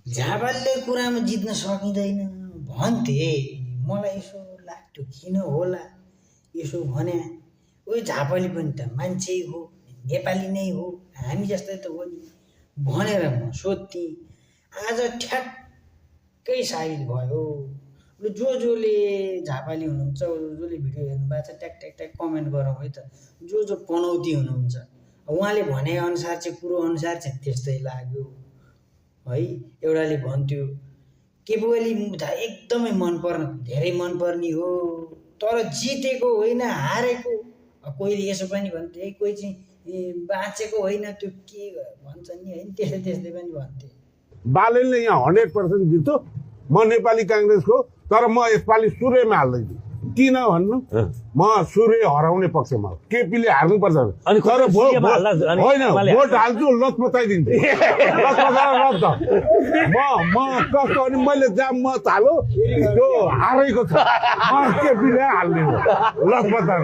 झापालले कुरामा जित्न सकिँदैन भन्थे। मलाई यसो लाग्थ्यो किन होला यसो भने। ओ झापाली पनि त मान्छे हो, नेपाली नै हो, हामी जस्तै त हो नि भनेर म सोध्थेँ। आज ठ्याक्कै साबित भयो। जसले झापाली हुनुहुन्छ, जसले भिडियो हेर्नु भएको छ, ट्याक ट्याक ट्याक कमेन्ट गरौँ है त। जो पनौती हुनुहुन्छ उहाँले भनेअनुसार चाहिँ कुरो अनुसार चाहिँ त्यस्तै लाग्यो है। एउटाले भन्थ्यो केपुवाली एकदमै मनपर्ने, धेरै मनपर्ने हो, तर जितेको होइन हारेको। कोहीले यसो पनि भन्थे, कोही चाहिँ बाँचेको होइन, त्यो के भन्छ नि होइन, त्यस्तै पनि भन्थे। बालनले यहाँ 100% जित्यो। म नेपाली काङ्ग्रेसको, तर म यसपालि सूर्यमा हाल्दैछु। किन भन्नु, म सूर्य हराउने पक्षमा हो। केपीले हार्नुपर्छ तर भोट हाल्छु, लत पताइदिन्छु। म कस्तो भने मैले जहाँ मत हालो त्यो हारेको छ, म केपीले हाल्ने लत पता।